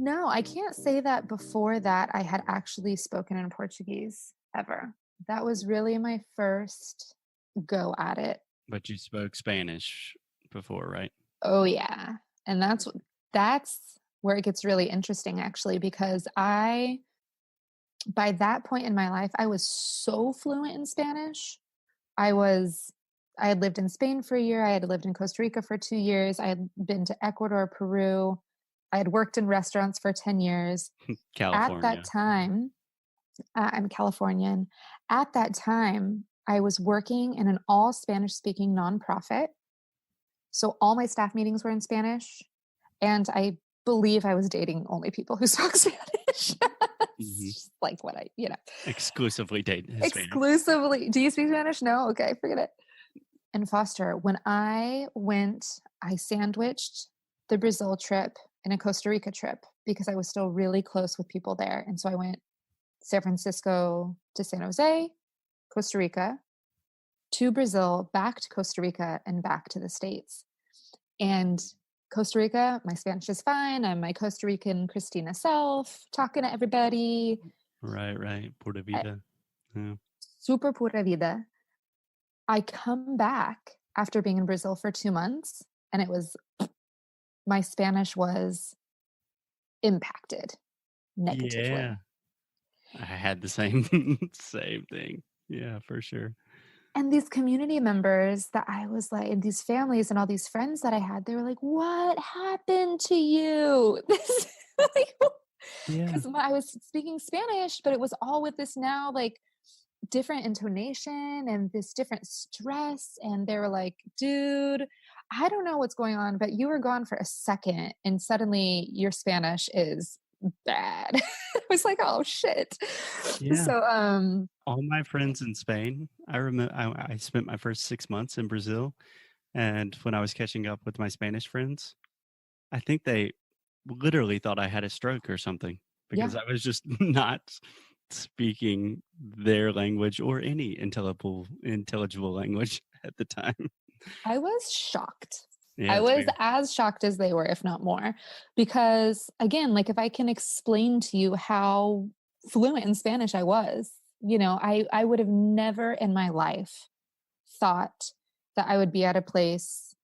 No, I can't say that before that I had actually spoken in Portuguese ever. That was really my first go at it. But you spoke Spanish before, right? Oh yeah. And that's where it gets really interesting actually because I by that point in my life I was so fluent in Spanish. I was I had lived in Spain for a year, I had lived in Costa Rica for 2 years, I had been to Ecuador, Peru. I had worked in restaurants for 10 years. At that California. time, I'm Californian. At that time, I was working in an all Spanish speaking nonprofit. So all my staff meetings were in Spanish. And I believe I was dating only people who spoke Spanish. Hmm. Like what Exclusively date Hispanics. exclusively. Do you speak Spanish? No? Okay, forget it. And Foster, when I went, I sandwiched the Brazil trip and a Costa Rica trip because I was still really close with people there. And so I went San Francisco to San Jose, Costa Rica, to Brazil, back to Costa Rica, and back to the States. And Costa Rica, my Spanish is fine. I'm my Costa Rican Christina self, talking to everybody. Right. Pura eh, vida. Yeah. Super pura vida. I come back after being in Brazil for 2 months, and my Spanish was impacted Yeah. negatively. I had the same same thing. Yeah, for sure. And these community members that I was like, and these families and all these friends that I had, they were like, "What happened to you?" This, like, Yeah. because I was speaking Spanish, but it was all with this now like different intonation and this different stress. And they were like, "Dude, I don't know what's going on, but you were gone for a second, and suddenly your Spanish is bad." I was like, "Oh shit!" Yeah. So, All my friends in Spain, I remember I spent my first 6 months in Brazil. And when I was catching up with my Spanish friends, I think they literally thought I had a stroke or something because yeah, I was just not speaking their language or any intelligible language at the time. I was shocked. Yeah, I it's was weird. as shocked as they were, if not more, because again, like if I can explain to you how fluent in Spanish I was, I would have never in my life thought that I would be at a place,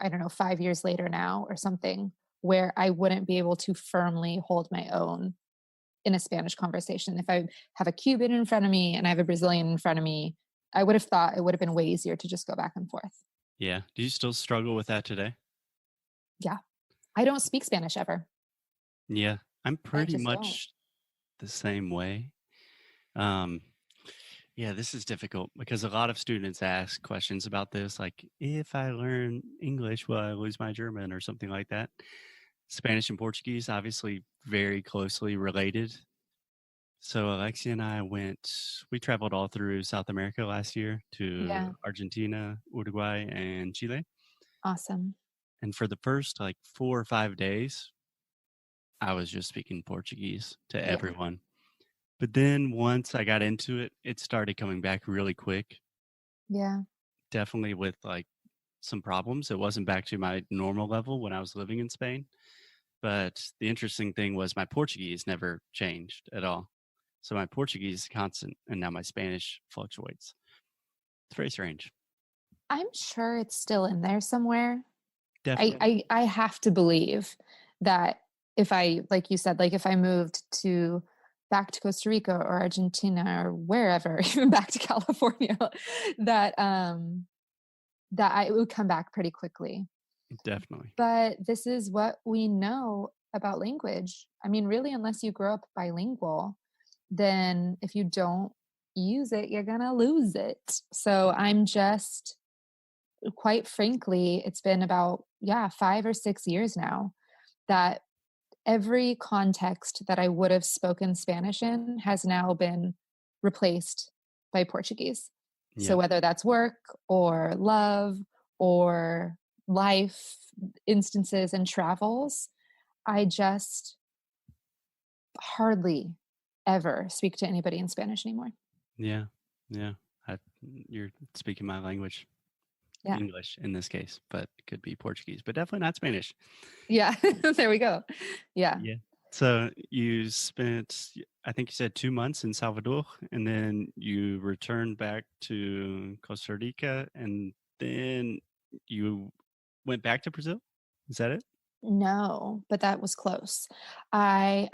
I don't know, 5 years later now or something, where I wouldn't be able to firmly hold my own in a Spanish conversation. If I have a Cuban in front of me and I have a Brazilian in front of me, I would have thought it would have been way easier to just go back and forth. Yeah. Do you still struggle with that today? Yeah. I don't speak Spanish ever. Yeah. I'm I pretty just don't. much the same way. Um, yeah, this is difficult because a lot of students ask questions about this, like, if I learn English, will I lose my German or something like that? Spanish and Portuguese, obviously, very closely related. So Alexia and I we traveled all through South America last year to Yeah. Argentina, Uruguay, and Chile. Awesome. And for the first like 4 or 5 days, I was just speaking Portuguese to Yeah. everyone. But then once I got into it, it started coming back really quick, Yeah. definitely with like some problems. It wasn't back to my normal level when I was living in Spain. But the interesting thing was my Portuguese never changed at all. So my Portuguese is constant, and now my Spanish fluctuates. It's very strange. I'm sure it's still in there somewhere. I Definitely. I I have to believe that if I, like you said, like if I moved to back to Costa Rica or Argentina or wherever, even back to California, that it would come back pretty quickly. Definitely. But this is what we know about language. I mean, really, unless you grow up bilingual, then if you don't use it, you're gonna lose it. So I'm just, quite frankly, it's been about, yeah, 5 or 6 years now that every context that I would have spoken Spanish in has now been replaced by Portuguese. So Yeah. whether that's work or love or life instances and travels, I just hardly ever speak to anybody in Spanish anymore. Yeah. Yeah. You're speaking my language, Yeah. English in this case, but it could be Portuguese, but definitely not Spanish. Yeah. There we go. Yeah. Yeah. So you spent, I think you said 2 months in Salvador, and then you returned back to Costa Rica, and then you went back to Brazil. Is that it? No, but that was close. I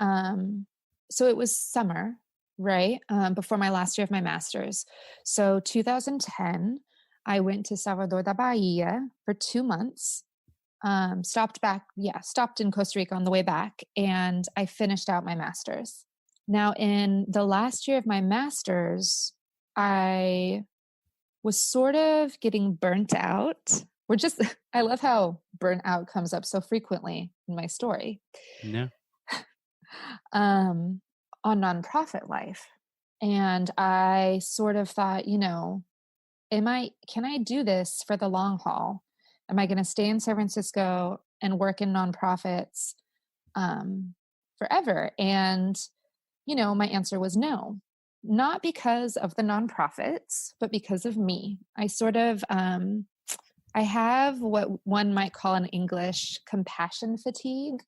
so it was summer, right? Before my last year of my master's. So 2010, I went to Salvador da Bahia for 2 months. Stopped in Costa Rica on the way back, and I finished out my master's. Now, in the last year of my master's, I was sort of getting burnt out. I love how burnout comes up so frequently in my story, No. um, on nonprofit life. And I sort of thought, can I do this for the long haul? Am I going to stay in San Francisco and work in nonprofits forever? And, my answer was no, not because of the nonprofits, but because of me. I sort of, I have what one might call in English compassion fatigue.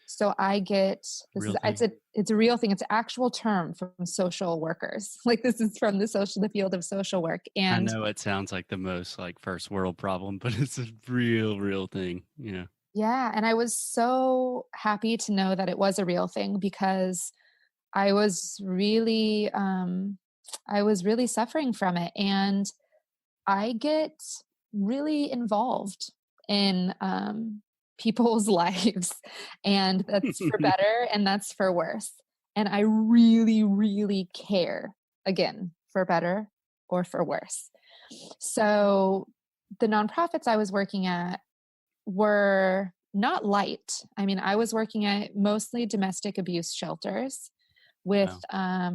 So I get Real thing. it's a real thing. It's an actual term from social workers. Like this is from the field of social work. I And know it sounds like the most like first world problem, but it's a real thing. Yeah. yeah, and I was so happy to know that it was a real thing because I was really suffering from it, and I get really involved in people's lives, and that's for better and that's for worse. And I really, really care, again, for better or for worse. So the nonprofits I was working at were not light. I mean, I was working at mostly domestic abuse shelters with, Wow.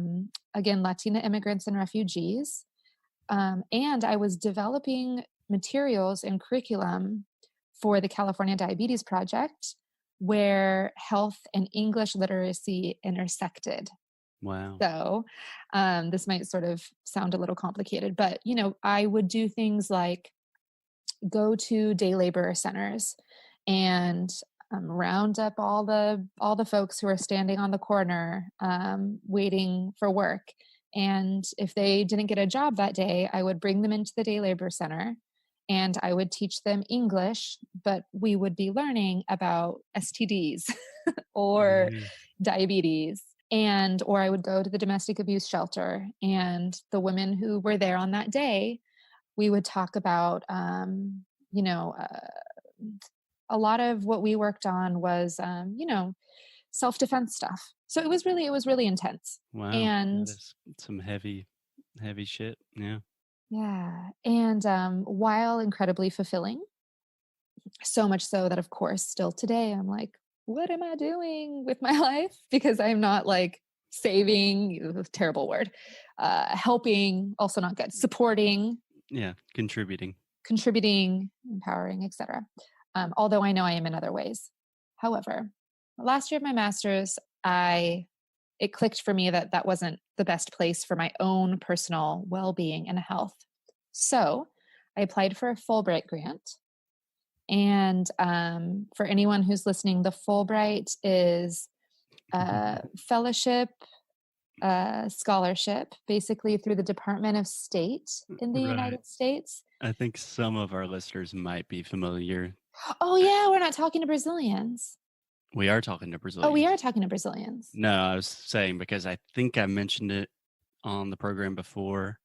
again, Latina immigrants and refugees. And I was developing materials and curriculum for the California Diabetes Project, where health and English literacy intersected. Wow. So this might sort of sound a little complicated, but I would do things like go to day laborer centers and round up all the folks who are standing on the corner waiting for work. And if they didn't get a job that day, I would bring them into the day labor center and I would teach them English, but we would be learning about STDs or Yeah. diabetes. Or I would go to the domestic abuse shelter, and the women who were there on that day, we would talk about, a lot of what we worked on was, self-defense stuff. So it was really intense. Wow. And That is some heavy shit. Yeah. yeah. And while incredibly fulfilling, so much so that, of course, still today, I'm like, what am I doing with my life? Because I'm not like saving, terrible word, helping, also not good, supporting, Yeah. Contributing. contributing, empowering, etc. Although I know I am in other ways. However, last year of my master's, it clicked for me that that wasn't the best place for my own personal well-being and health. So I applied for a Fulbright grant. And for anyone who's listening, the Fulbright is a fellowship, scholarship, basically through the Department of State in the Right. United States. I think some of our listeners might be familiar. Oh, yeah, we're not talking to Brazilians. We are talking to Oh, Brazilians. we are talking to Brazilians. No, I was saying because I think I mentioned it on the program before,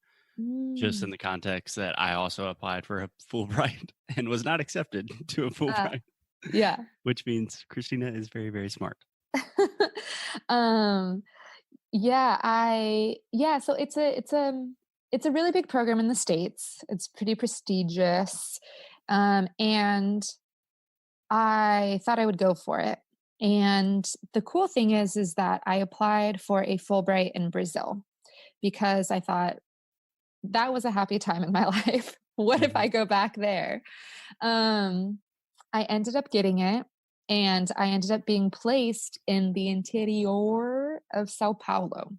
just in the context that I also applied for a Fulbright and was not accepted to a Fulbright, Yeah. which means Christina is very, very smart. So it's a really big program in the States. It's pretty prestigious. And I thought I would go for it. And the cool thing is that I applied for a Fulbright in Brazil because I thought that was a happy time in my life. What if I go back there? I ended up getting it, and I ended up being placed in the interior of Sao Paulo.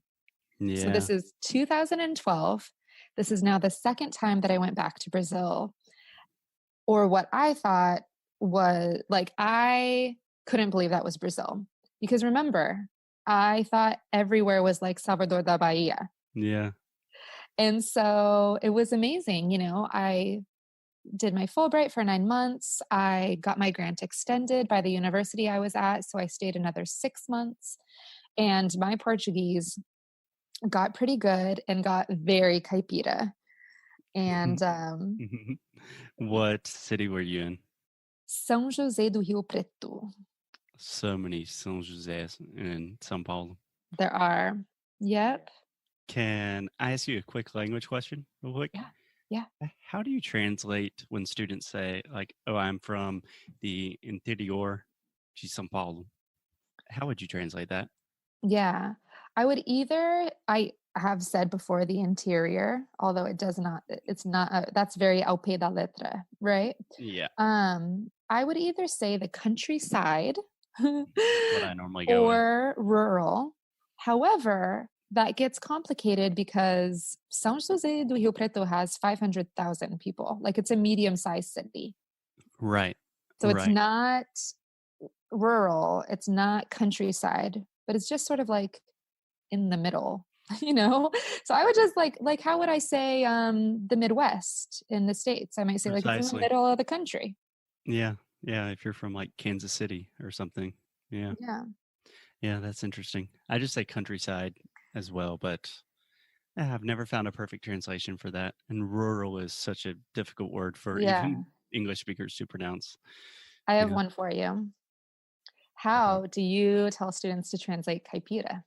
Yeah. So this is 2012. This is now the second time that I went back to Brazil, or what I thought was like, I couldn't believe that was Brazil. Because remember, I thought everywhere was like Salvador da Bahia. Yeah. And so it was amazing. I did my Fulbright for 9 months. I got my grant extended by the university I was at. So I stayed another 6 months. And my Portuguese got pretty good and got very caipira. And What city were you in? São José do Rio Preto. So many São Josés in São Paulo. There are. Yep. Can I ask you a quick language question real quick? Yeah. Yeah. How do you translate when students say, like, oh, I'm from the interior de São Paulo? How would you translate that? Yeah. I have said before the interior, although it's not, that's very ao pé da letra, right? Yeah. I would either say the countryside What I normally go with. or rural. However, that gets complicated because São José do Rio Preto has 500,000 people. Like it's a medium-sized city. Right. So it's Right. not rural, it's not countryside, but it's just sort of like in the middle, So I would just like how would I say the Midwest in the States? I might say like it's in the Precisely. middle of the country. Yeah. Yeah. If you're from like Kansas City or something. Yeah. Yeah. Yeah. That's interesting. I just say countryside as well, but I've never found a perfect translation for that. And rural is such a difficult word for Yeah. even English speakers to pronounce. I have Yeah. one for you. How do you tell students to translate caipira?